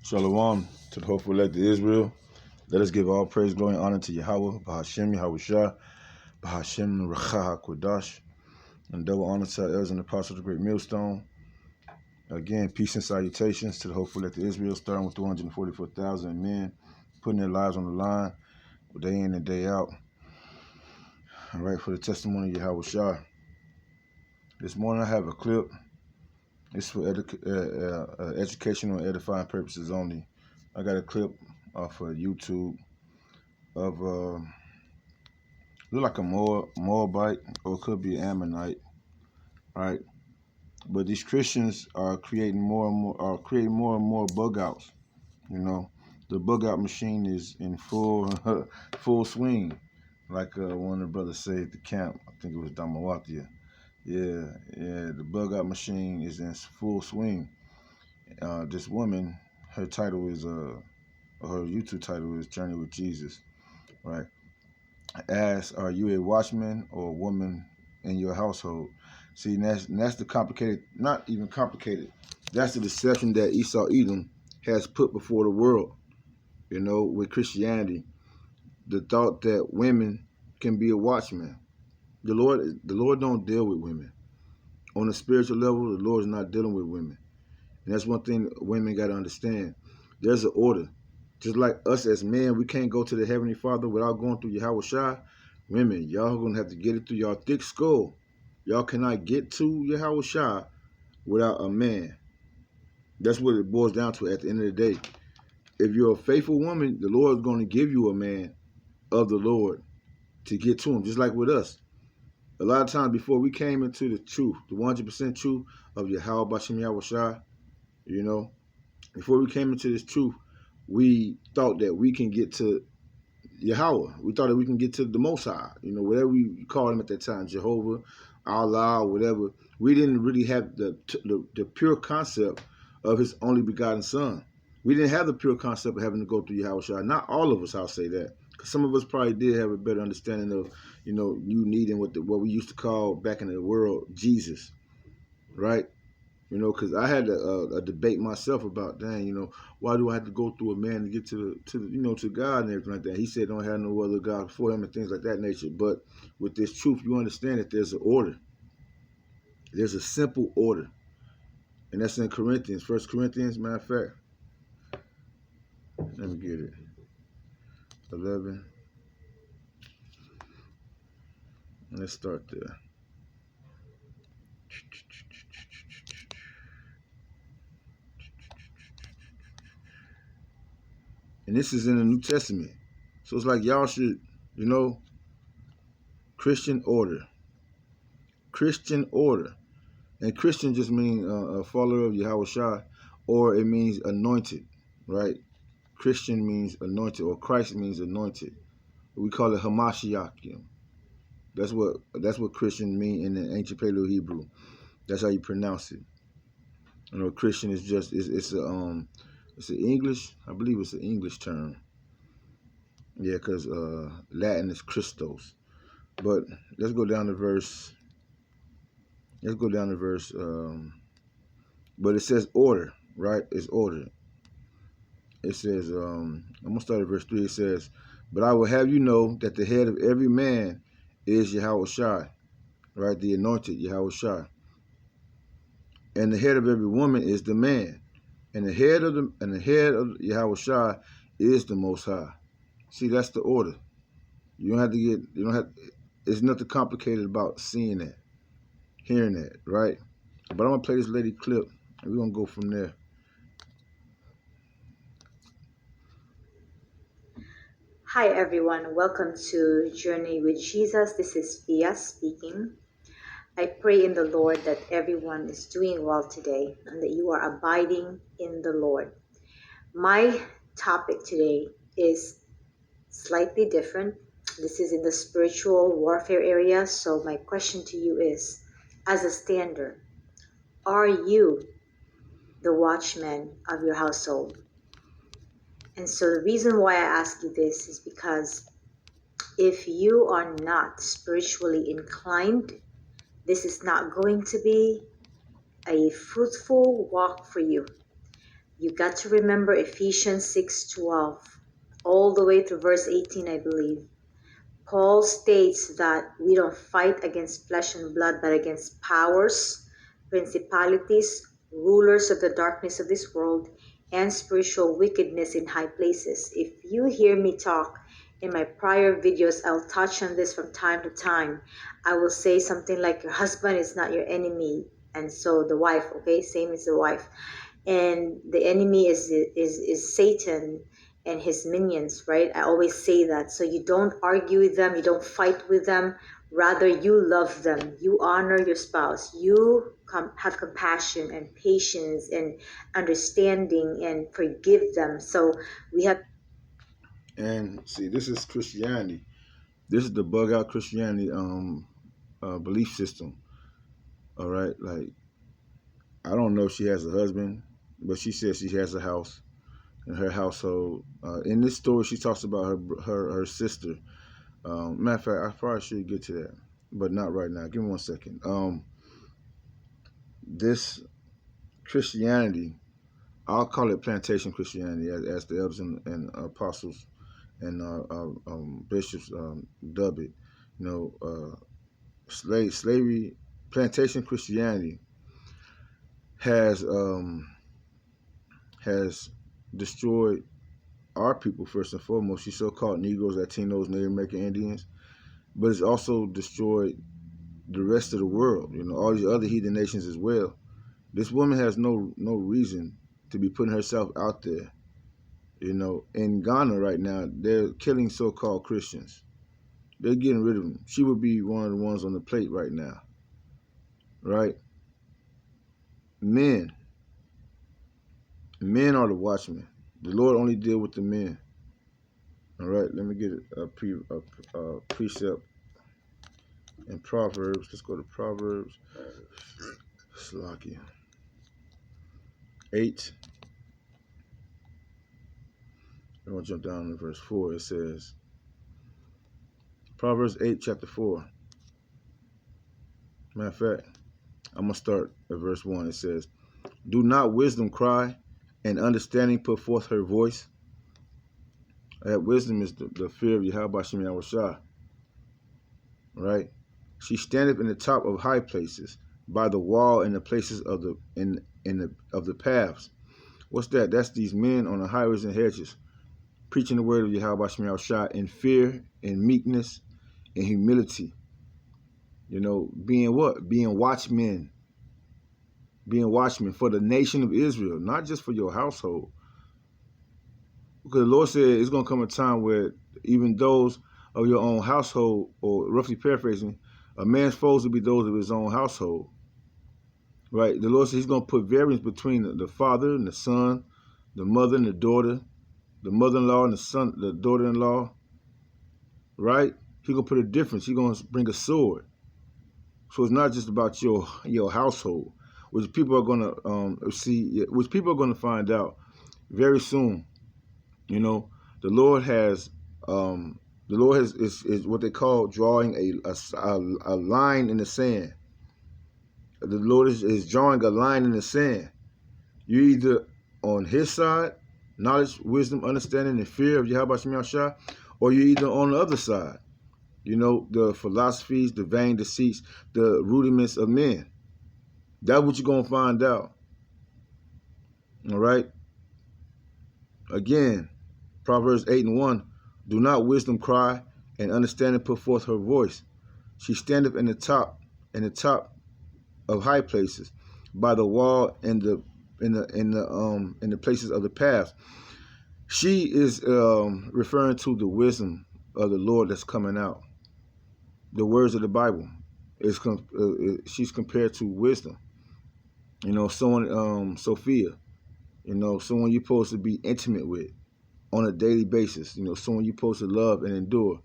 Shalom to the hopeful elect of Israel. Let us give all praise, glory, and honor to Yahweh, Bahashem, Yahweh Shah, Bahashem, Racha HaKodash, and double honor to our elders and apostles of the great millstone. Again, peace and salutations to the hopeful elect of Israel, starting with 244,000 men, putting their lives on the line, day in and day out. All right, for the testimony of Yahweh Shah. This morning I have a clip. It's for educational and edifying purposes only. I got a clip off of YouTube of look like a Moabite, or it could be an Ammonite, right? But these Christians are creating more and more bug outs. You know, the bug out machine is in full swing, like one of the brothers said at the camp. I think it was Damawatia. Yeah, the bug out machine is in full swing. This woman, her title is her YouTube title is Journey with Jesus, right? Ask, are you a watchman or a woman in your household? See, that's the complicated, not even complicated. That's the deception that Esau Edom has put before the world, you know, with Christianity. The thought that women can be a watchman. The Lord don't deal with women. On a spiritual level, the Lord is not dealing with women. And that's one thing women got to understand. There's an order. Just like us as men, we can't go to the Heavenly Father without going through Yahweh Shai. Women, y'all going to have to get it through y'all thick skull. Y'all cannot get to Yahweh Shai without a man. That's what it boils down to at the end of the day. If you're a faithful woman, the Lord is going to give you a man of the Lord to get to him, just like with us. A lot of times before we came into the truth, the 100% truth of Yahweh Bashem Yahweh Shai, you know, before we came into this truth, we thought that we can get to Yahweh. We thought that we can get to the Most High, you know, whatever we called him at that time, Jehovah, Allah, whatever. We didn't really have the pure concept of his only begotten son. We didn't have the pure concept of having to go through Yahweh Shai. Not all of us, I'll say that. Because some of us probably did have a better understanding of, you know, you needing what we used to call back in the world Jesus, right? You know, because I had a debate myself about, dang, you know, why do I have to go through a man to get to God and everything like that? He said don't have no other God before him and things like that nature. But with this truth, you understand that there's an order. There's a simple order. And that's in Corinthians, 1 Corinthians, matter of fact. Let me get it. 11. Let's start there. And this is in the New Testament. So it's like y'all should, you know, Christian order. Christian order. And Christian just means a follower of Yahweh Shai, or it means anointed, right? Christian means anointed, or Christ means anointed. We call it Hamashiach. That's what Christian mean in the ancient Paleo Hebrew. That's how you pronounce it. You know, Christian is just it's an English, I believe it's an English term. Yeah, because Latin is Christos. But let's go down to verse. Let's go down to verse. But it says order, right? It's order. It says, I'm going to start at verse 3. It says, but I will have you know that the head of every man is Yahweh Shai, right? The anointed Yahweh Shai. And the head of every woman is the man. And the head of Yahweh Shai is the Most High. See, that's the order. You don't have, it's nothing complicated about seeing that, hearing that, right? But I'm going to play this lady clip, and we're going to go from there. Hi everyone, welcome to Journey with Jesus. This is Via speaking. I pray in the Lord that everyone is doing well today and that you are abiding in the Lord. My topic today is slightly different. This is in the spiritual warfare area. So my question to you is, as a standard, are you the watchman of your household? And so the reason why I ask you this is because if you are not spiritually inclined, this is not going to be a fruitful walk for you. You got to remember Ephesians 6:12, all the way through verse 18, I believe. Paul states that we don't fight against flesh and blood, but against powers, principalities, rulers of the darkness of this world, and spiritual wickedness in high places. If you hear me talk in my prior videos, I'll touch on this from time to time. I will say something like, your husband is not your enemy, and so the wife, okay, same as the wife. And the enemy is Satan and his minions, right? I always say that. So you don't argue with them, you don't fight with them, rather you love them, you honor your spouse, you have compassion and patience and understanding and forgive them. So we have. And see, this is Christianity. This is the bug out Christianity belief system. All right, like I don't know if she has a husband, but she says she has a house in her household. In this story, she talks about her sister. Matter of fact, I probably should get to that, but not right now. Give me 1 second. This Christianity, I'll call it plantation Christianity, as the elders and apostles and bishops dub it. You know, slavery, plantation Christianity has destroyed our people first and foremost. These so-called Negroes, Latinos, Native American Indians, but it's also destroyed the rest of the world. You know, all these other heathen nations as well. This woman has no reason to be putting herself out there. You know, in Ghana right now, they're killing so-called Christians. They're getting rid of them. She would be one of the ones on the plate right now, right? Men are the watchmen. The Lord only deal with the men. All right, let me get a precept in Proverbs. Let's go to Proverbs. Slakia 8. I'm going to jump down to verse 4. It says, Proverbs 8, chapter 4. Matter of fact, I'm going to start at verse 1. It says, do not wisdom cry, and understanding put forth her voice? That wisdom is the fear of Yahweh Shem Yahushua. Right? She standeth in the top of high places, by the wall in the places of the paths. What's that? That's these men on the highways and hedges, preaching the word of Yahweh Shem Yahushua in fear, in meekness, in humility. You know, being what? Being watchmen. Being watchmen for the nation of Israel, not just for your household. Because the Lord said it's going to come a time where even those of your own household, or roughly paraphrasing, a man's foes will be those of his own household. Right? The Lord said he's going to put variance between the father and the son, the mother and the daughter, the mother-in-law and the daughter-in-law. Right? He's going to put a difference. He's going to bring a sword. So it's not just about your household, which people are going to see, which people are going to find out very soon. You know, the Lord is what they call drawing a line in the sand. The Lord is drawing a line in the sand. You're either on his side, knowledge, wisdom, understanding, and fear of Yahweh Shem Yahushua, or you're either on the other side. You know, the philosophies, the vain deceits, the rudiments of men. That's what you're going to find out. All right? Again, Proverbs 8:1, do not wisdom cry, and understanding put forth her voice. She standeth in the top of high places, by the wall in the places of the path. She is referring to the wisdom of the Lord that's coming out. The words of the Bible she's compared to wisdom. You know, someone Sophia. You know, someone you're supposed to be intimate with on a daily basis. You know, someone you're supposed to love and endure.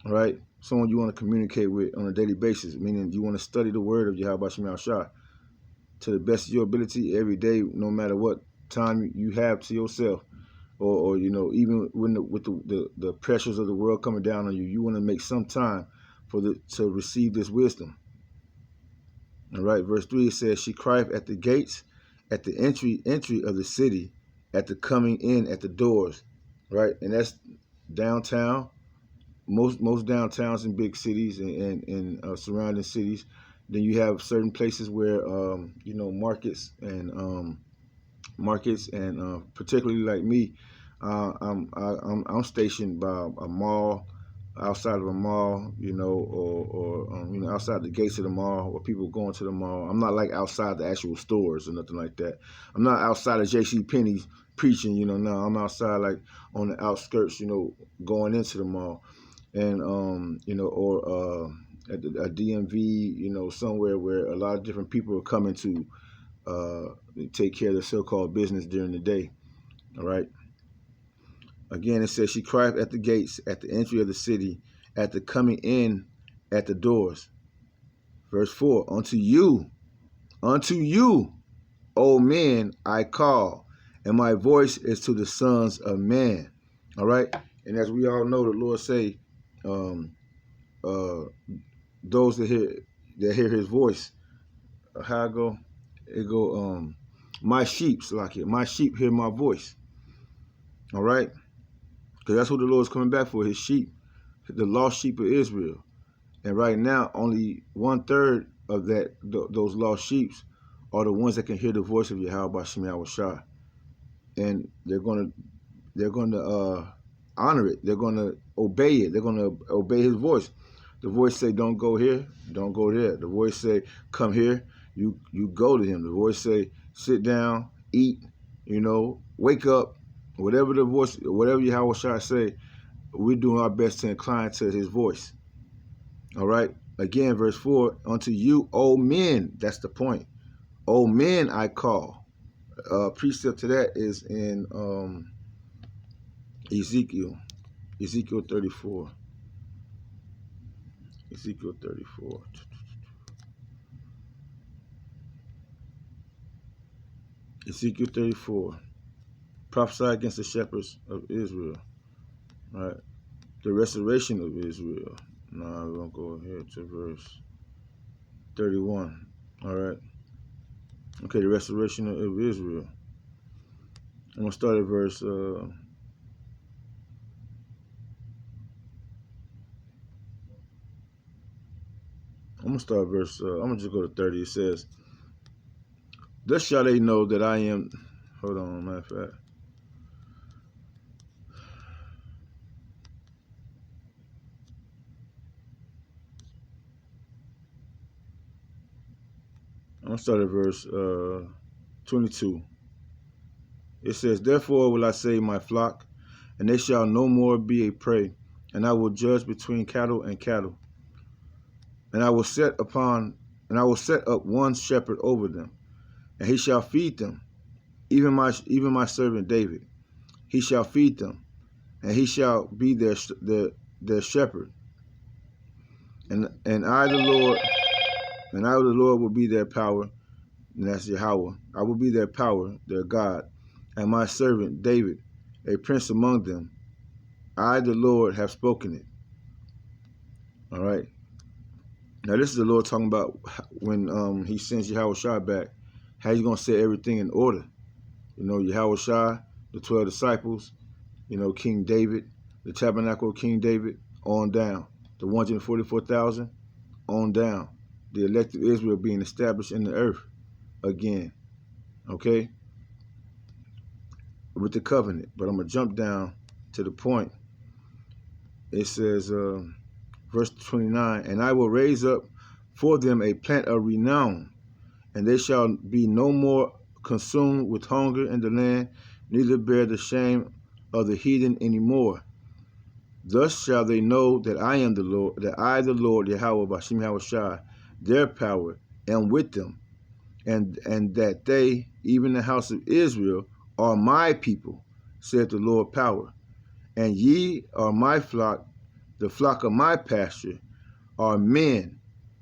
Right? Someone you want to communicate with on a daily basis, meaning you want to study the word of Yahweh Shem Yahushua to the best of your ability every day, no matter what time you have to yourself. Or you know, even with the pressures of the world coming down on you, you want to make some time to receive this wisdom. All right, verse 3, it says, she crieth at the gates, at the entry of the city, at the coming in at the doors, right? And that's downtown. Most downtowns in big cities and surrounding cities. Then you have certain places where markets and particularly like me, I'm stationed by a mall, outside of a mall, or outside the gates of the mall, or people going to the mall. I'm not like outside the actual stores or nothing like that. I'm not outside of J.C. Penney's preaching, no, I'm outside like on the outskirts, going into the mall, and or at a DMV, somewhere where a lot of different people are coming to take care of the so-called business during the day. All right. Again, it says she cried at the gates, at the entry of the city, at the coming in at the doors. Verse 4, unto you, O men, I call, and my voice is to the sons of men. All right. And as we all know, the Lord say, those that hear his voice, how it go? It go, my sheep hear my voice. All right. Because that's who the Lord's coming back for, his sheep, the lost sheep of Israel. And right now, only 1/3 of those lost sheep are the ones that can hear the voice of Yahweh B'Shem Yahushua. And they're going to honor it. They're going to obey it. They're going to obey his voice. The voice say, don't go here, don't go there. The voice say, come here, you go to him. The voice say, sit down, eat, wake up. Whatever Yahweh say, we're doing our best to incline to his voice. All right. Again, verse 4, unto you, O men, that's the point. O men, I call. Precept to that is in Ezekiel 34. Ezekiel 34. Ezekiel 34. Prophesy against the shepherds of Israel. All right. The restoration of Israel. Now we're going to go ahead to verse 31. All right. Okay, the restoration of Israel. I'm going to start at verse... I'm going to just go to 30. It says, thus shall they know that I am... Hold on, matter of fact. I'm going to start at verse 22. It says, therefore will I save my flock, and they shall no more be a prey, and I will judge between cattle and cattle. And I will set up one shepherd over them, and he shall feed them, even my servant David. He shall feed them, and he shall be their shepherd. And I the Lord will be their power, and that's Yahweh. I will be their power, their God, and my servant David, a prince among them. I the Lord have spoken it. All right. Now this is the Lord talking about when he sends Yahushua back, how he's gonna set everything in order. Yahushua, the 12 disciples, King David, the tabernacle of King David, on down. The 144,000, on down. The elect of Israel being established in the earth again. Okay? With the covenant. But I'm gonna jump down to the point. It says, verse 29, and I will raise up for them a plant of renown, and they shall be no more consumed with hunger in the land, neither bear the shame of the heathen any more. Thus shall they know that I am the Lord, that I, the Lord, Yahweh, B'Shem Yahushua, their power, am with them, and that they, even the house of Israel, are my people, saith the Lord power. And ye are my flock, the flock of my pasture, are men,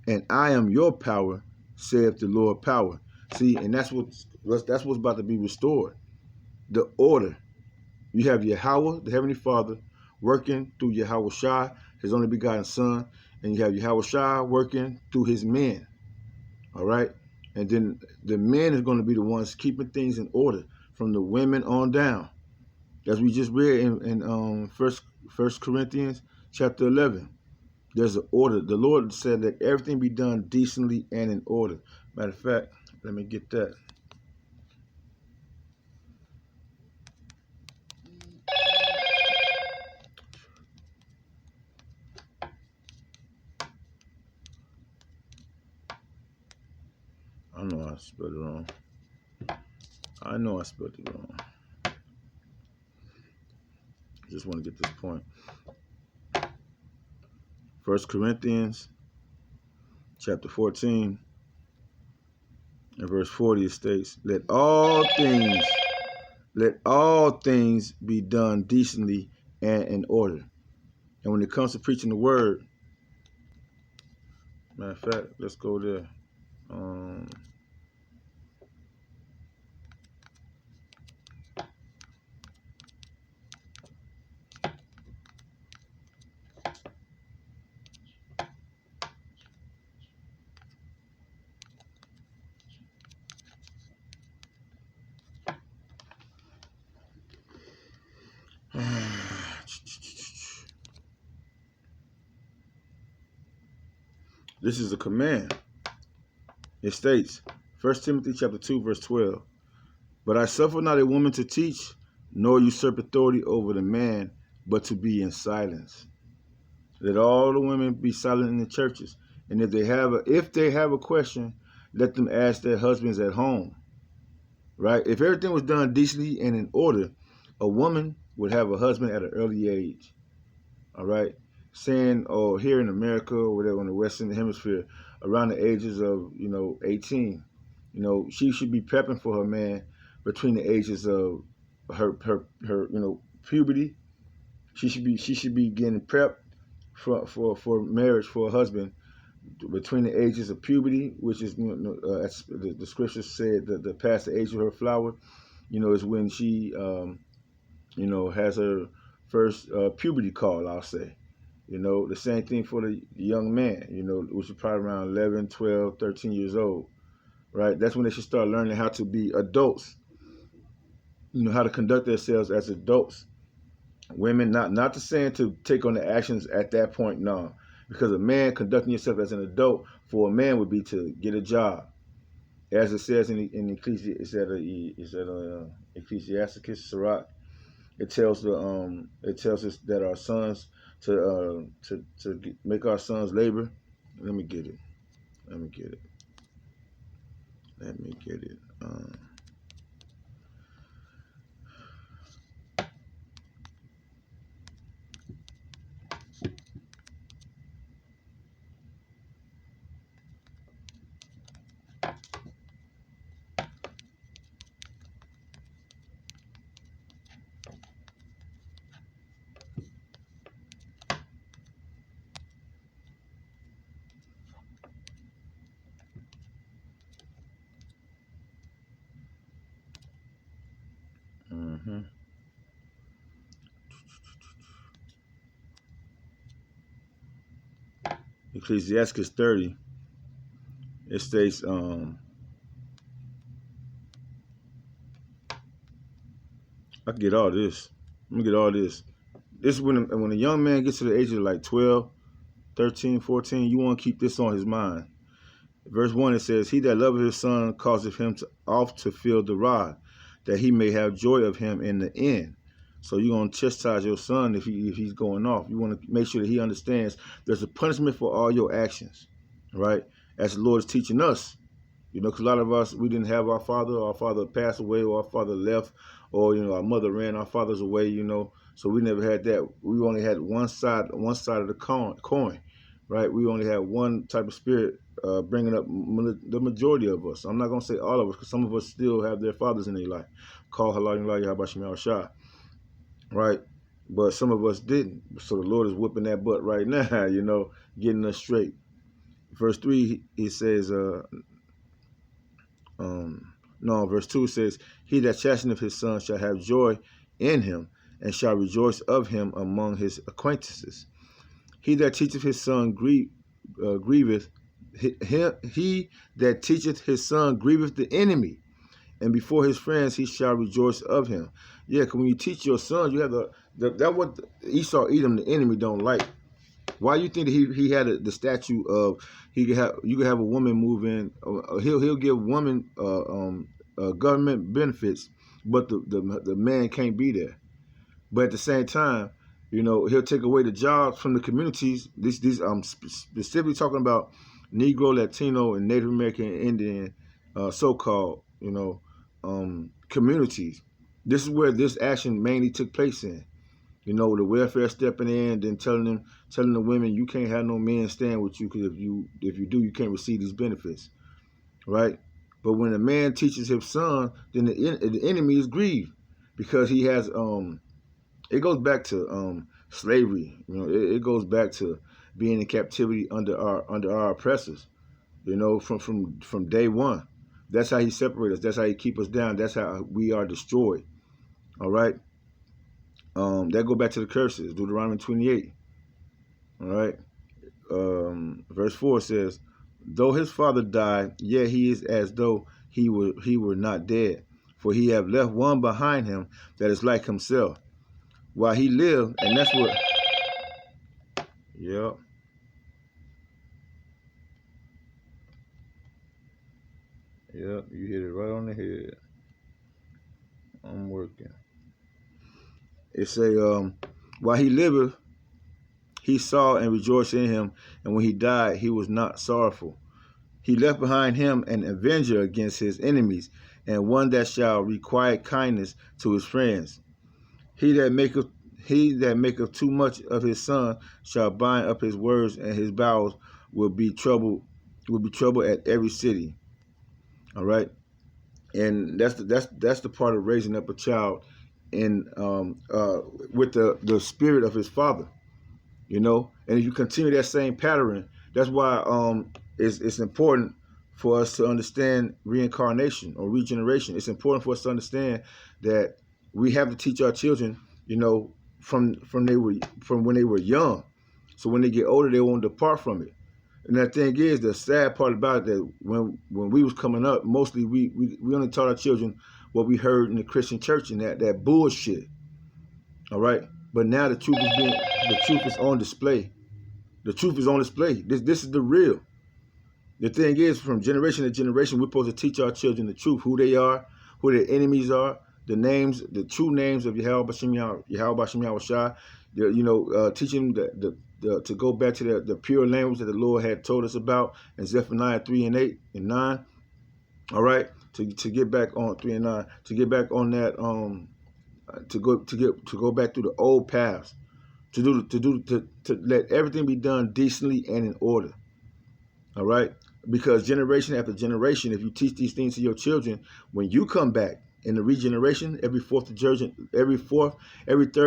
and I am your power, saith the Lord power. See, and that's what's about to be restored. The order. You have Yahweh, the Heavenly Father, working through Yahushua, his only begotten Son, and you have Yahushua working through his men. All right? And then the men is going to be the ones keeping things in order from the women on down. As we just read in First Corinthians chapter 11, there's an order. The Lord said that everything be done decently and in order. Matter of fact, let me get that. I know I spelled it wrong. I know I spelled it wrong. Just want to get this point. First Corinthians chapter 14 and verse 40, it states, let all things be done decently and in order. And when it comes to preaching the word, matter of fact, let's go there. This is a command. It states, 1 Timothy chapter 2, verse 12, but I suffer not a woman to teach, nor usurp authority over the man, but to be in silence. Let all the women be silent in the churches. And if they have a question, let them ask their husbands at home. Right? If everything was done decently and in order, a woman would have a husband at an early age. All right? Saying, or here in America or whatever, in the Western Hemisphere, around the ages of, 18, she should be prepping for her man between the ages of her puberty. She should be getting prepped for marriage for a husband between the ages of puberty, which is as the scriptures said that the past the age of her flower, is when she has her first puberty call, I'll say. The same thing for the young man, which is probably around 11, 12, 13 years old, right? That's when they should start learning how to be adults, how to conduct themselves as adults. Women, not to saying to take on the actions at that point, no. Because a man conducting yourself as an adult for a man would be to get a job. As it says in Ecclesiastes, Ecclesiasticus, Sirach, it tells us that our sons to make our sons labor. Let me get it. Ecclesiastes 30, it states, I can get all this. Let me get all this. This is when a young man gets to the age of like 12, 13, 14, you want to keep this on his mind. Verse 1, it says, he that loveth his son causeth him oft to feel the rod, that he may have joy of him in the end. So you're going to chastise your son if he's going off. You want to make sure that he understands there's a punishment for all your actions, right? As the Lord is teaching us, because a lot of us, we didn't have our father passed away, or our father left, or, our mother ran our fathers away, so we never had that. We only had one side of the coin, right? We only had one type of spirit bringing up the majority of us. I'm not going to say all of us, because some of us still have their fathers in their life. Call halal yahbashim shah, right? But some of us didn't. So the Lord is whipping that butt right now, getting us straight. Verse 3, he says, verse 2 says, he that chasteneth his son shall have joy in him, and shall rejoice of him among his acquaintances. He that teacheth his son grieveth he that teacheth his son grieveth the enemy, and before his friends he shall rejoice of him. Yeah, because when you teach your son, you have that what Esau Edom, the enemy, don't like. Why you think that he had the statue of you could have a woman move in? He'll give women government benefits, but the man can't be there. But at the same time, he'll take away the jobs from the communities. These specifically talking about Negro, Latino, and Native American, Indian, so-called communities. This is where this action mainly took place in. The welfare stepping in, then telling the women, you can't have no men staying with you, because if you do, you can't receive these benefits, right? But when a man teaches his son, then the enemy is grieved, because he has it goes back to slavery. It goes back to being in captivity under our oppressors. From day one. That's how he separates us. That's how he keep us down. That's how we are destroyed. All right. That go back to the curses, Deuteronomy 28. All right. Verse 4 says, though his father died, yet he is as though he were not dead, for he have left one behind him that is like himself, while he lived. And that's what. Yep. Yep. You hit it right on the head. I'm working. It say, while he liveth, he saw and rejoiced in him, and when he died, he was not sorrowful. He left behind him an avenger against his enemies, and one that shall requite kindness to his friends. He that maketh too much of his son shall bind up his words, and his bowels will be troubled at every city. All right, and that's the part of raising up a child in with the spirit of his father. And if you continue that same pattern, that's why it's important for us to understand reincarnation or regeneration. It's important for us to understand that we have to teach our children, from when they were young, so when they get older, they won't depart from it. And that thing is, the sad part about it, that when we was coming up, mostly we only taught our children what we heard in the Christian church and that bullshit. All right. But now the truth is on display. The truth is on display. This is the real. The thing is, from generation to generation, we're supposed to teach our children the truth, who they are, who their enemies are, the true names of Yahweh B'Shem Yahweh, teaching them to go back to the pure language that the Lord had told us about in Zephaniah 3 and 8 and 9. All right, to get back on 3 and 9, to get back on that to go back through the old paths, to let everything be done decently and in order. All right, because generation after generation, if you teach these things to your children, when you come back in the regeneration, every third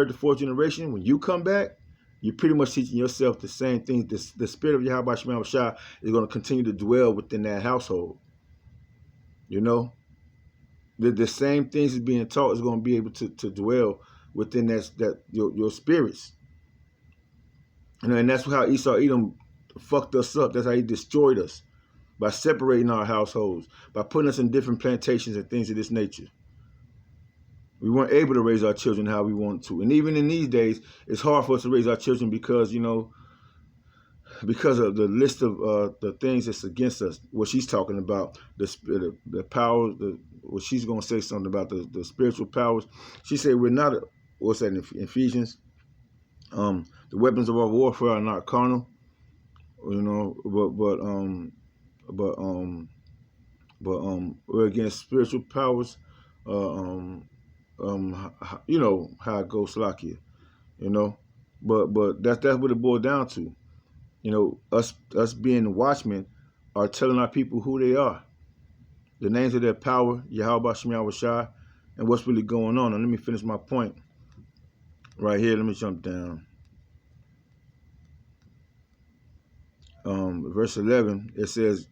to fourth generation, when you come back, you're pretty much teaching yourself the same things. The spirit of Yahweh Shema Shah is going to continue to dwell within that household. The same things is being taught is going to be able to dwell within your spirits. And that's how Esau Edom fucked us up. That's how he destroyed us, by separating our households, by putting us in different plantations and things of this nature. We weren't able to raise our children how we want to. And even in these days, it's hard for us to raise our children because of the list of the things that's against us. What she's talking about, the power, what she's going to say something about the spiritual powers. She said we're not, what's that in Ephesians? The weapons of our warfare are not carnal, but we're against spiritual powers. How it goes, Slakia, but that's what it boils down to. Us being the watchmen are telling our people who they are, the names of their power, Yahweh Shem Yahweh Shai, and what's really going on. And let me finish my point right here. Let me jump down. Verse 11, it says,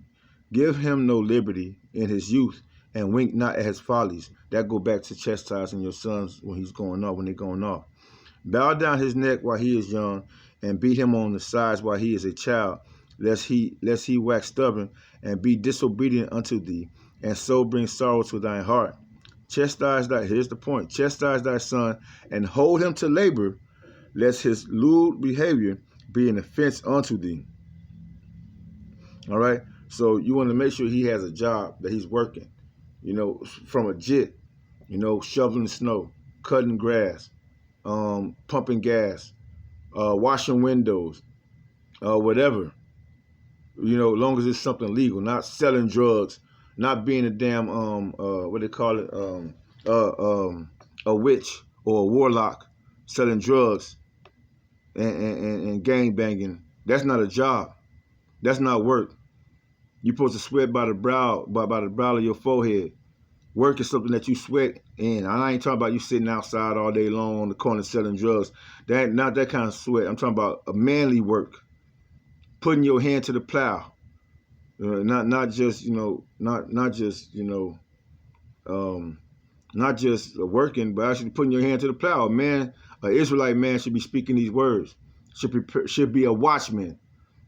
give him no liberty in his youth, and wink not at his follies. That go back to chastising your sons when they're going off. Bow down his neck while he is young, and beat him on the sides while he is a child. lest he wax stubborn and be disobedient unto thee, and so bring sorrow to thine heart. Chastise thy, here's the point, chastise thy son, and hold him to labor, lest his lewd behavior be an offense unto thee. All right? So you want to make sure he has a job, that he's working, from a jit, shoveling snow, cutting grass, pumping gas, washing windows, whatever. As long as it's something legal, not selling drugs, not being a damn what they call it, a witch or a warlock selling drugs and gang banging. That's not a job. That's not work. You're supposed to sweat by the brow, by the brow of your forehead. Work is something that you sweat in. I ain't talking about you sitting outside all day long on the corner selling drugs. That not that kind of sweat. I'm talking about a manly work, putting your hand to the plow. Not just not just working, but actually putting your hand to the plow. A man, an Israelite man, should be speaking these words. Should be a watchman,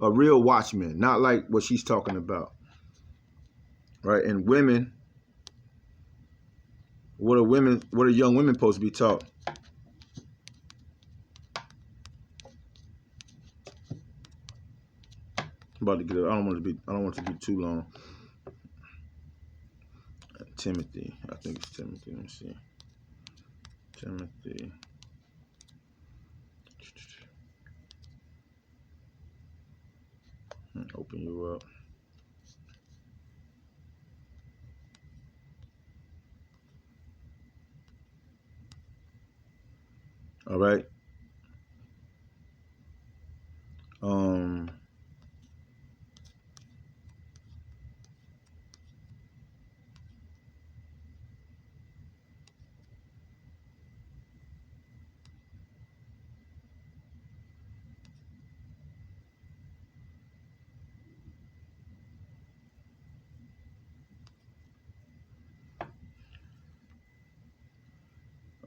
a real watchman, not like what she's talking about, right? And women, what are young women supposed to be taught? I'm about to get it. I don't want it to be too long. Timothy, I think it's Timothy. Let me see. Timothy. Open you up. All right.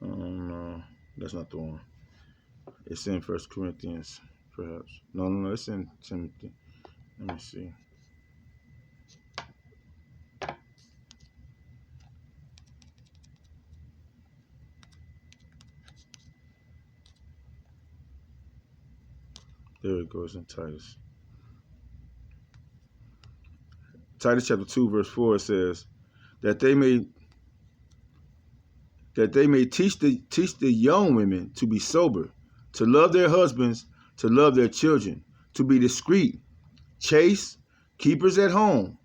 No, that's not the one. It's in First Corinthians, perhaps. No, it's in Timothy. Let me see. There it goes in Titus. Titus chapter 2, verse 4 says that they may teach the young women to be sober, to love their husbands, to love their children, to be discreet, chaste, keepers at home,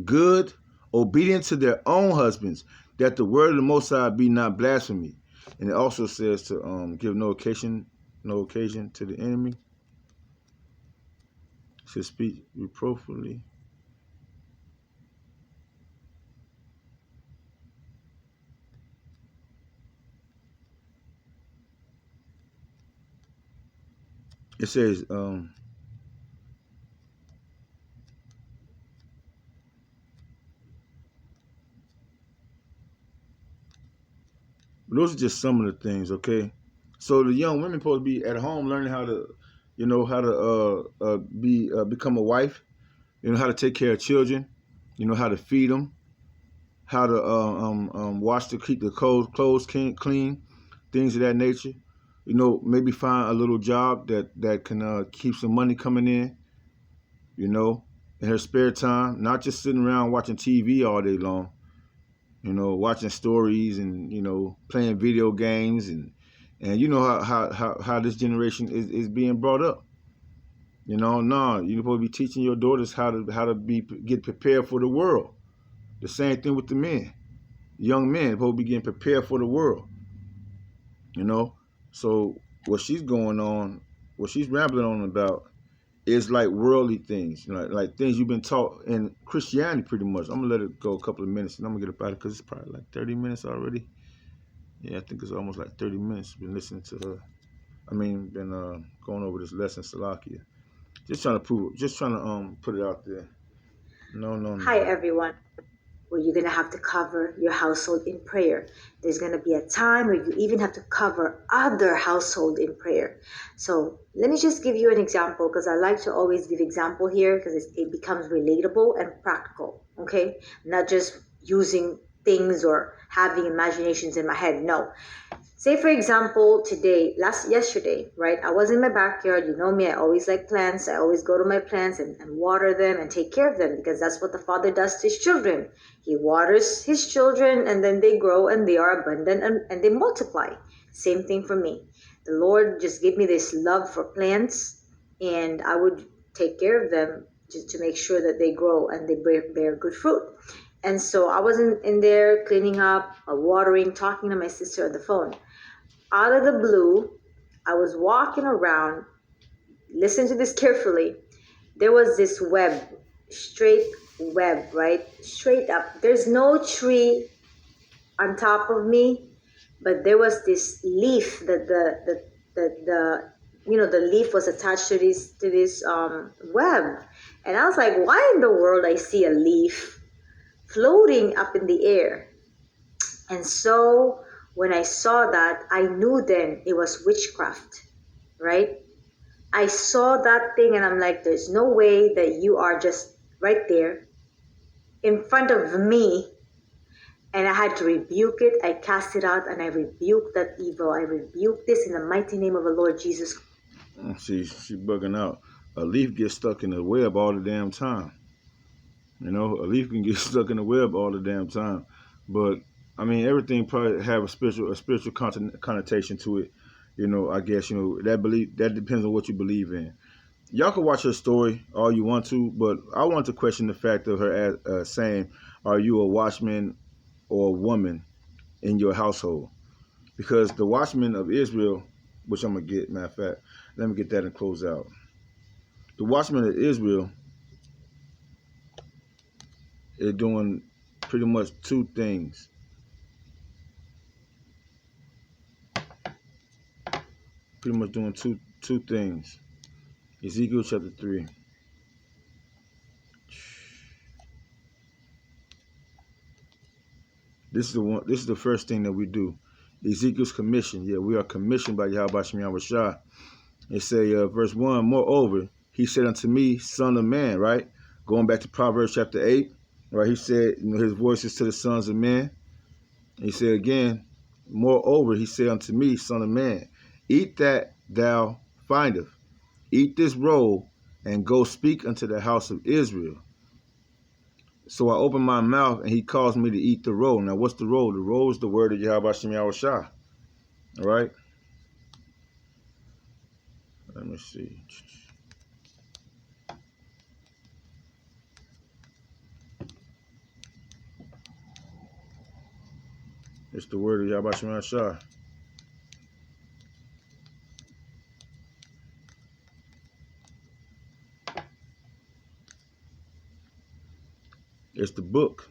good, obedient to their own husbands, that the word of the Most High be not blasphemy. And it also says to give no occasion to the enemy, to speak reproachfully. It says, those are just some of the things, okay? So the young women supposed to be at home learning how to, become a wife, how to take care of children, how to feed them, how to wash to keep the clothes clean, things of that nature. Maybe find a little job that can keep some money coming in, in her spare time, not just sitting around watching TV all day long, watching stories and, playing video games and you know how this generation is being brought up. No, you're supposed to be teaching your daughters how to get prepared for the world. The same thing with the men. Young men supposed to be getting prepared for the world. So what she's rambling on about is like worldly things, like things you've been taught in Christianity pretty much. I'm gonna let it go a couple of minutes and I'm gonna get up out of it because it's probably like 30 minutes already. Yeah, I think it's almost like 30 minutes. Been listening to her. Been going over this lesson, Salakia. Just trying to put it out there. No. Hi, everyone. where you're going to have to cover your household in prayer. There's going to be a time where you even have to cover other household in prayer. So let me just give you an example, because I like to always give example here, because it becomes relatable and practical, okay? Not just using things or having imaginations in my head. No. Say for example, yesterday, right? I was in my backyard. You know me, I always like plants. I always go to my plants and water them and take care of them, because that's what the Father does to his children. He waters his children, and then they grow and they are abundant, and they multiply. Same thing for me. The Lord just gave me this love for plants, and I would take care of them just to make sure that they grow and they bear good fruit. And so I was in there cleaning up, watering, talking to my sister on the phone. Out of the blue, I was walking around. Listen to this carefully. There was this straight web, right? Straight up. There's no tree on top of me, but there was this leaf that the leaf was attached to this web. And I was like, why in the world I see a leaf floating up in the air? And so when I saw that, I knew then it was witchcraft, right? I saw that thing and I'm like, there's no way that you are just right there in front of me. And I had to rebuke it. I cast it out and I rebuked that evil. I rebuke this in the mighty name of the Lord Jesus. She bugging out. A leaf gets stuck in the web all the damn time. You know, a leaf can get stuck in the web all the damn time. But I mean, everything probably have a spiritual connotation to it. You know, I guess that depends on what you believe in. Y'all can watch her story all you want to, but I want to question the fact of her saying, "Are you a watchman or a woman in your household?" Because the watchmen of Israel, which I'm gonna get, matter of fact, let me get that and close out. The watchmen of Israel are doing pretty much two things. Pretty much doing two things. Ezekiel chapter 3. This is the first thing that we do. Ezekiel's commission. Yeah, we are commissioned by Yahweh Shemiah Shah. It say, verse 1, moreover, he said unto me, son of man, right? Going back to Proverbs chapter 8, right? He said, his voice is to the sons of men. He said again, moreover, he said unto me, son of man, eat that thou findest. Eat this roll and go speak unto the house of Israel. So I opened my mouth and he caused me to eat the roll. Now what's the roll? The roll is the word of Yahweh Shemiah Shah. All right? Let me see. It's the word of Yahweh Shemiah Shah. It's the book,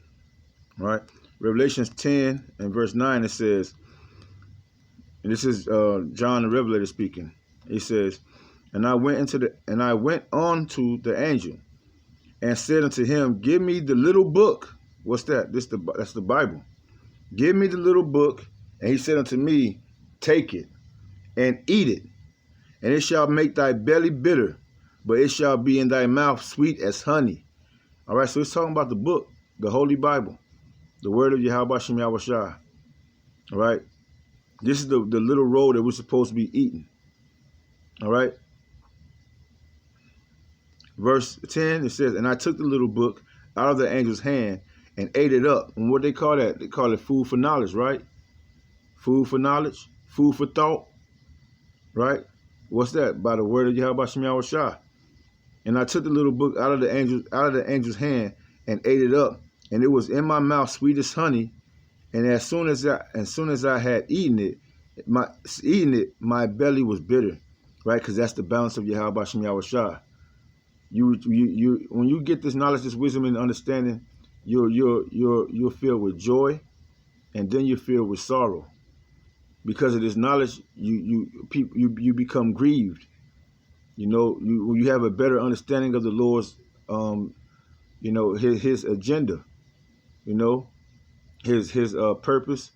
right? Revelations 10 and verse 9, it says, and this is John the Revelator speaking. He says, and I went on to the angel and said unto him, give me the little book. What's that? That's the Bible. Give me the little book. And he said unto me, take it and eat it, and it shall make thy belly bitter, but it shall be in thy mouth sweet as honey. All right, so it's talking about the book, the Holy Bible, the word of Yahweh Shemiah Shah. All right, this is the little roll that we're supposed to be eating. All right, verse 10, it says, and I took the little book out of the angel's hand and ate it up. And what they call that? They call it food for knowledge, right? Food for knowledge, food for thought, right? What's that? By the word of Yahweh Shemiah Shah. And I took the little book out of the angel's hand and ate it up, and it was in my mouth sweet as honey. And as soon as I had eaten it, my belly was bitter, right? Because that's the balance of Yahweh Shemiah Shah. You when you get this knowledge, this wisdom, and understanding, you're filled with joy, and then you're filled with sorrow. Because of this knowledge, you become grieved. You know, you have a better understanding of the Lord's, his agenda. you know, his purpose,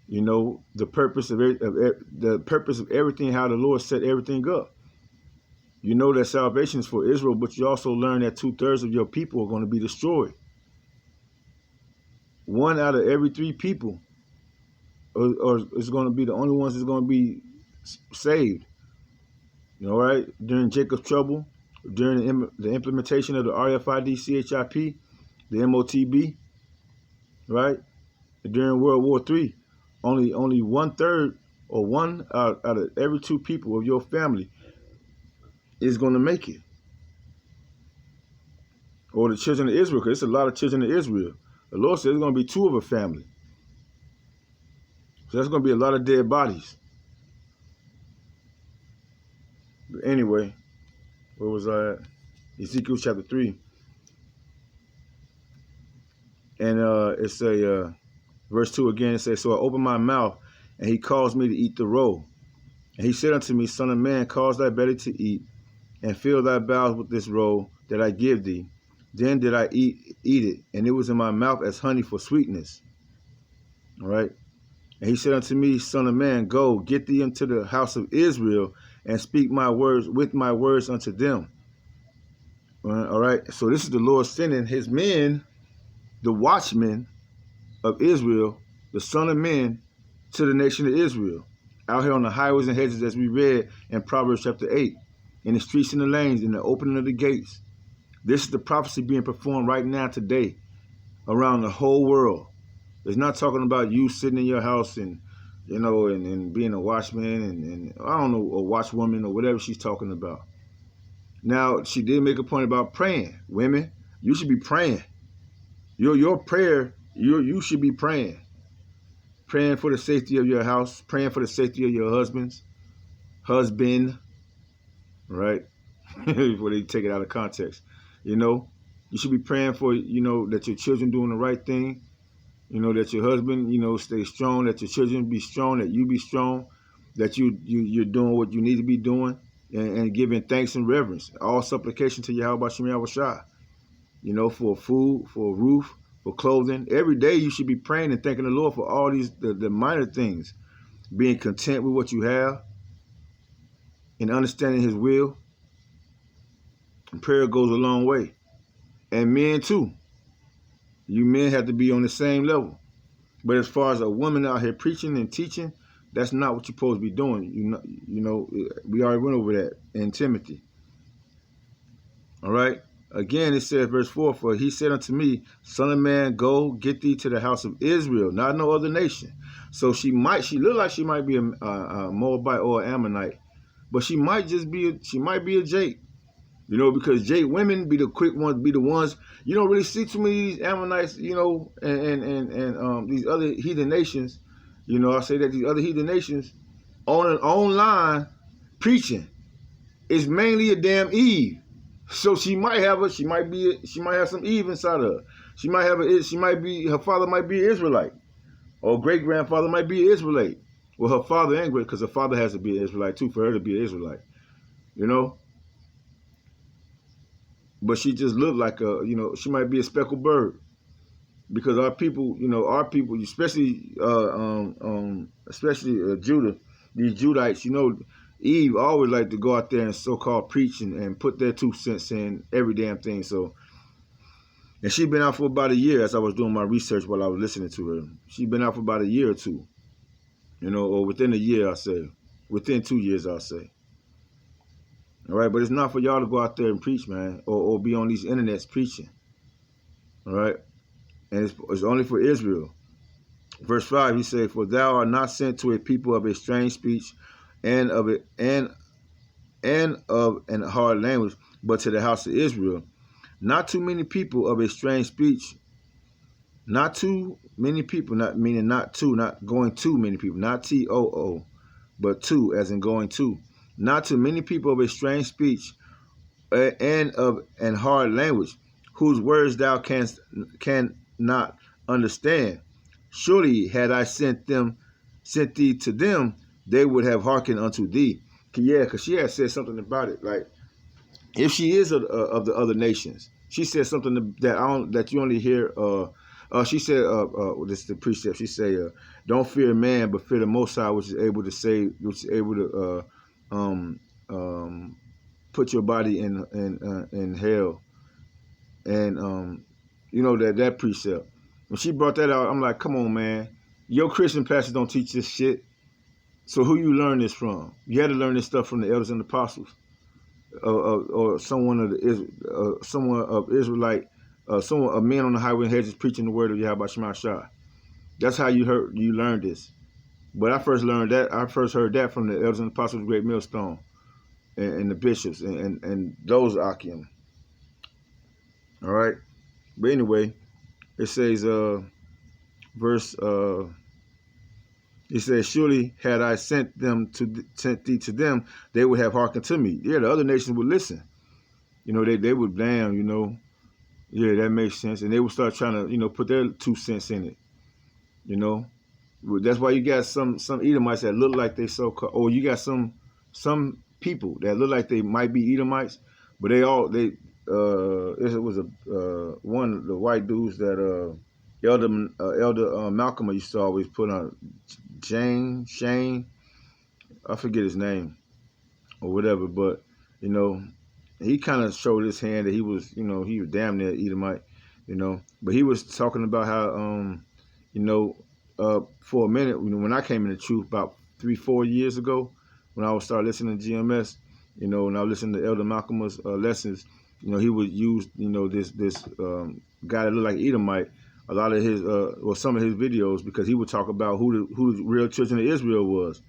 you know, the purpose of everything, how the Lord set everything up. You know that salvation is for Israel, but you also learn that 2/3 of your people are going to be destroyed. 1 out of every 3 people or is going to be the only ones that's going to be saved. You know, right? During Jacob's trouble, during the implementation of the RFID CHIP, the MOTB, right? During World War III, only 1/3 or 1 out of every 2 people of your family is going to make it. Or the children of Israel, because it's a lot of children of Israel. The Lord says it's going to be 2 of a family. So that's going to be a lot of dead bodies. But anyway, where was I at? Ezekiel chapter 3. And it's a verse 2 again. It says, so I opened my mouth, and he caused me to eat the roll. And he said unto me, Son of man, cause thy belly to eat, and fill thy bowels with this roll that I give thee. Then did I eat it, and it was in my mouth as honey for sweetness. All right. And he said unto me, Son of man, go, get thee into the house of Israel, and speak my words with my words unto them. All right. So this is the Lord sending his men, the watchmen of Israel, the son of men, to the nation of Israel, out here on the highways and hedges, as we read in Proverbs chapter 8, in the streets and the lanes, in the opening of the gates. This is the prophecy being performed right now today around the whole world. It's not talking about you sitting in your house and, you know, and being a watchman and I don't know, a watchwoman or whatever she's talking about. Now, she did make a point about praying. Women, you should be praying. Your prayer, you should be praying. Praying for the safety of your house, praying for the safety of your husband, right? Before they take it out of context. You know, you should be praying for, you know, that your children doing the right thing. You know, that your husband, you know, stay strong, that your children be strong, that you be strong, that you're doing what you need to be doing, and giving thanks and reverence. All supplication to Yahweh Shem Yahweh Shai. You know, for food, for a roof, for clothing. Every day you should be praying and thanking the Lord for all these, the minor things. Being content with what you have and understanding his will. And prayer goes a long way. And men too. You men have to be on the same level. But as far as a woman out here preaching and teaching, that's not what you're supposed to be doing. You know, we already went over that in Timothy. All right. Again, it says, verse 4, for he said unto me, Son of man, go get thee to the house of Israel, not no other nation. So she look like she might be a Moabite or an Ammonite, but she might be a Jake. You know, because Jake women be the quick ones, be the ones, you don't really see too many of these Ammonites, you know, and these other heathen nations. You know, I say that these other heathen nations online preaching is mainly a damn Eve. So she might have some Eve inside of her. Her father might be an Israelite, or great grandfather might be an Israelite. Well, her father ain't great, because her father has to be an Israelite too for her to be an Israelite. You know. But she just looked like you know, she might be a speckled bird, because our people, especially Judah, these Judites, you know, Eve always like to go out there and so-called preach and put their 2 cents in every damn thing. So, and she'd been out for about a year as I was doing my research while I was listening to her. She'd been out for about a year or 2, you know, or within a year, I say, within 2 years, I'll say. All right, but it's not for y'all to go out there and preach, man, or be on these internets preaching. All right, and it's only for Israel. Verse 5, he said, for thou art not sent to a people of a strange speech and of an hard language, but to the house of Israel. Not too many people of a strange speech. Not too many people, not meaning not going too many people, not T-O-O, but two, as in going to. Not too many people of a strange speech and of an hard language, whose words thou cannot understand. Surely had I sent thee to them, they would have hearkened unto thee. Yeah, because she had said something about it. Like, if she is of the other nations, she said something that you only hear She said, this is the precept. She said, don't fear man, but fear the Most High, which is able to save, which is able to put your body in hell. And you know that precept. When she brought that out, I'm like, come on, man. Your Christian pastors don't teach this shit. So who you learn this from? You had to learn this stuff from the elders and apostles, or someone of Israelite, a man on the highway and hedges preaching the word of Yahweh Shema Shah. That's how you learned this. But I first heard that from the elders and apostles of the Great Millstone and the bishops and those Akim. All right. But anyway, it says verse it says, surely had I sent thee to them, they would have hearkened to me. Yeah, the other nations would listen. You know, they would damn, you know, yeah, that makes sense. And they would start trying to, you know, put their 2 cents in it. You know. That's why you got some Edomites that look like they so-called, or you got some people that look like they might be Edomites, but it was one of the white dudes that Elder Malcolm used to always put on, Shane, I forget his name or whatever, but you know, he kind of showed his hand that he was, you know, he was damn near Edomite, you know, but he was talking about how, you know, for a minute, you know, when I came into truth about 3-4 years ago, when I would start listening to GMS, you know, when I was listening to Elder Malcolm's lessons, you know, he would use, you know, this guy that looked like Edomite, a lot of his, or some of his videos, because he would talk about who the real children of Israel was.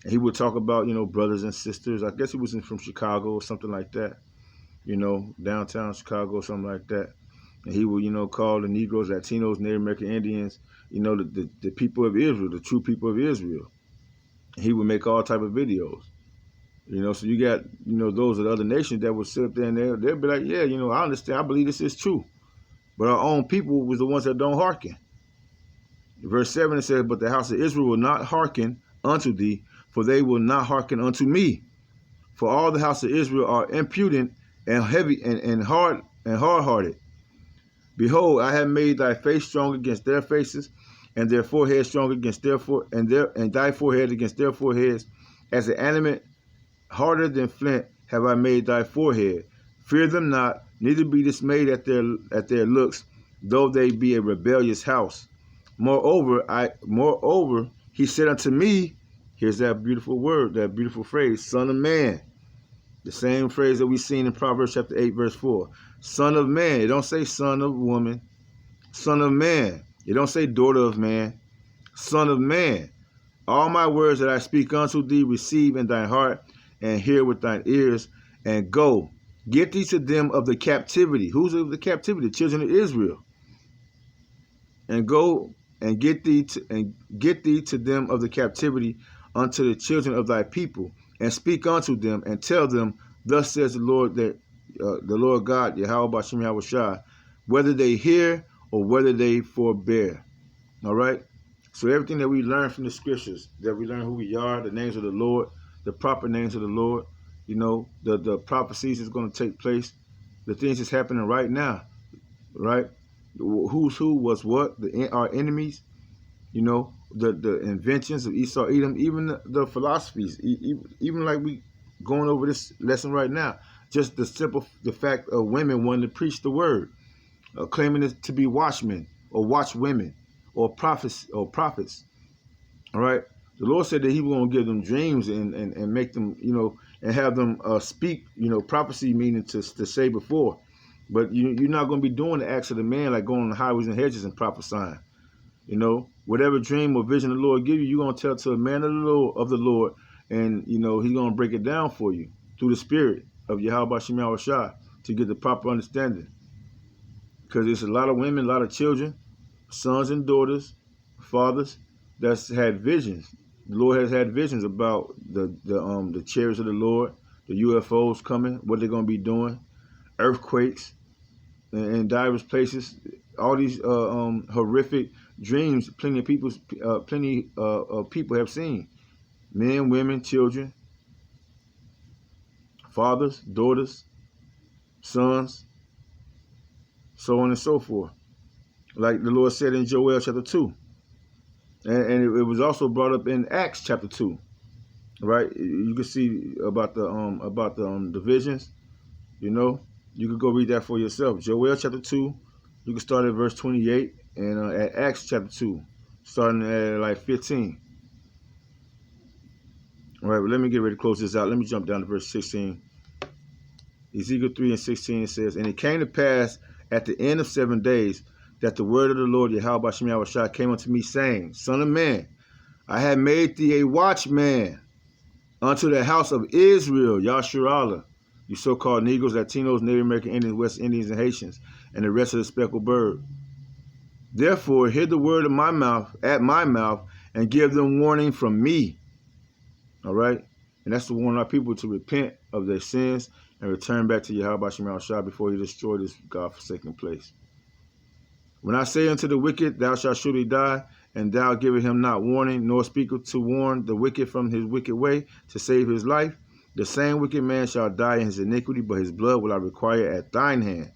And he would talk about, you know, brothers and sisters. I guess he was from Chicago or something like that, you know, downtown Chicago or something like that. And he would, you know, call the Negroes, Latinos, Native American Indians, you know, the people of Israel, the true people of Israel. And he would make all type of videos. You know, so you got, you know, those of the other nations that would sit up there and they'll be like, yeah, you know, I understand, I believe this is true. But our own people was the ones that don't hearken. Verse 7, it says, but the house of Israel will not hearken unto thee, for they will not hearken unto me. For all the house of Israel are impudent and heavy and hard-hearted. Behold, I have made thy face strong against their faces, and their forehead strong against and thy forehead against their foreheads. As an adamant harder than flint have I made thy forehead. Fear them not, neither be dismayed at their looks, though they be a rebellious house. Moreover, he said unto me, here's that beautiful word, that beautiful phrase, son of man. The same phrase that we seen in Proverbs chapter 8, verse 4. Son of man. It don't say son of woman. Son of man. It don't say daughter of man. Son of man. All my words that I speak unto thee receive in thine heart, and hear with thine ears, and go. Get thee to them of the captivity. Who's of the captivity? The children of Israel. And go and get thee to them of the captivity unto the children of thy people, and speak unto them, and tell them, thus says the Lord, that the Lord God, Yahweh B'Shem Yahweh Shai, whether they hear or whether they forbear. All right. So everything that we learn from the scriptures, that we learn who we are, the names of the Lord, the proper names of the Lord, you know, the prophecies is going to take place, the things that's happening right now, right? Who's who, was what, our enemies, you know, the inventions of Esau, Edom, even the philosophies, even like we going over this lesson right now, just the fact of women wanting to preach the word, claiming it to be watchmen or watchwomen or prophets. All right. The Lord said that he was going to give them dreams and make them, you know, and have them speak, you know, prophecy, meaning to say before. But you're not going to be doing the acts of the man, like going on the highways and hedges and prophesying. You know, whatever dream or vision the Lord give you, you're going to tell to a man of the Lord, and, you know, he's going to break it down for you through the spirit of Yahweh B'Shem Yahweh Shai to get the proper understanding. Because there's a lot of women, a lot of children, sons and daughters, fathers that's had visions. The Lord has had visions about the chariots of the Lord, the UFOs coming, what they're going to be doing, earthquakes in diverse places. All these horrific dreams. Plenty of people have seen. Men, women, children, fathers, daughters, sons, so on and so forth. like the Lord said in Joel chapter 2. And it was also brought up in Acts chapter 2, right? You can see about the divisions, you know. You could go read that for yourself. Joel chapter 2, you can start at verse 28, and at Acts chapter 2, starting at like 15. All right, but let me get ready to close this out. Let me jump down to verse 16. Ezekiel 3 and 16 says, "And it came to pass at the end of 7 days that the word of the Lord Yahweh Bashim Yahushua came unto me, saying, Son of man, I have made thee a watchman unto the house of Israel, Yasharallah, you so-called Negroes, Latinos, Native American Indians, West Indians, and Haitians, and the rest of the speckled bird. Therefore, hear the word of my mouth, at my mouth, and give them warning from me." All right? And that's to warn our people to repent of their sins and return back to Yahweh Shema Shah before he destroy this God-forsaken place. "When I say unto the wicked, thou shalt surely die, and thou givest him not warning, nor speaketh to warn the wicked from his wicked way, to save his life, the same wicked man shall die in his iniquity, but his blood will I require at thine hand.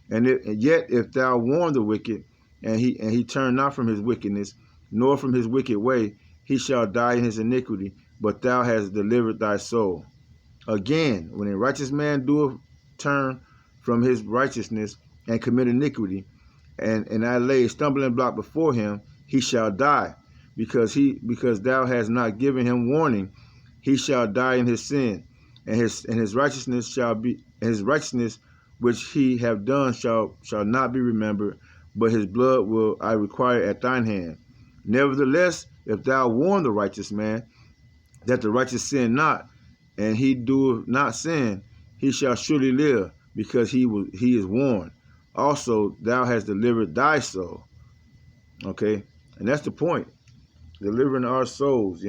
And yet if thou warn the wicked, and he turn not from his wickedness, nor from his wicked way, he shall die in his iniquity, but thou hast delivered thy soul. Again, when a righteous man doeth turn from his righteousness and commit iniquity, and I lay a stumbling block before him, he shall die, because thou hast not given him warning. He shall die in his sin, and his righteousness shall be, and his righteousness which he have done shall not be remembered, but his blood will I require at thine hand. Nevertheless, if thou warn the righteous man, that the righteous sin not, and he doeth not sin, he shall surely live, because he is warned. Also, thou hast delivered thy soul." Okay, and that's the point, delivering our souls,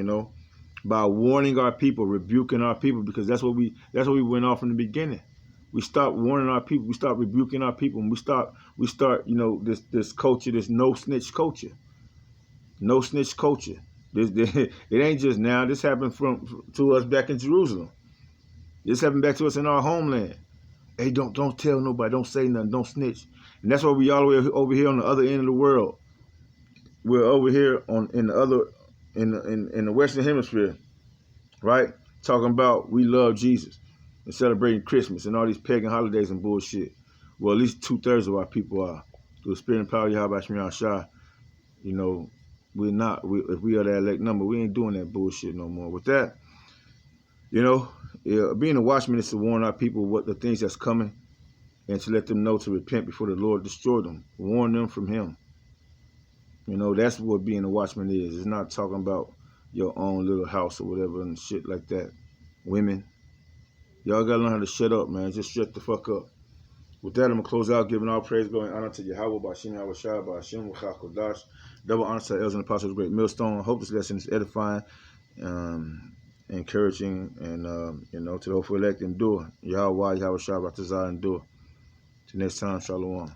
by warning our people, rebuking our people, because that's what we went off in the beginning. We stopped warning our people, we stopped rebuking our people, and we start, this culture, this no snitch culture. No snitch culture. It ain't just now. This happened to us back in Jerusalem. This happened back to us in our homeland. Hey, don't tell nobody, don't say nothing, don't snitch. And that's why we all the way over here on the other end of the world. We're over here in the Western Hemisphere, right? Talking about we love Jesus and celebrating Christmas and all these pagan holidays and bullshit. Well, at least 2/3 of our people are. Through the spirit and power of Yahweh Shema Shah, we're not. If we are that elect number, we ain't doing that bullshit no more. With that, being a watchman is to warn our people what the things that's coming, and to let them know to repent before the Lord destroy them. Warn them from him. That's what being a watchman is. It's not talking about your own little house or whatever and shit like that. Women, y'all gotta learn how to shut up, man. Just shut the fuck up. With that, I'm gonna close out, giving all praise, glory, and honor to Yahweh, Bashim Yahushua, Bashim Kodash. Double honor to the elders and apostles of the great millstone. I hope this lesson is edifying, encouraging, and to the hopeful elect, endure. Yahweh, Yahushua, Batazar, endure. Till next time, Shalom.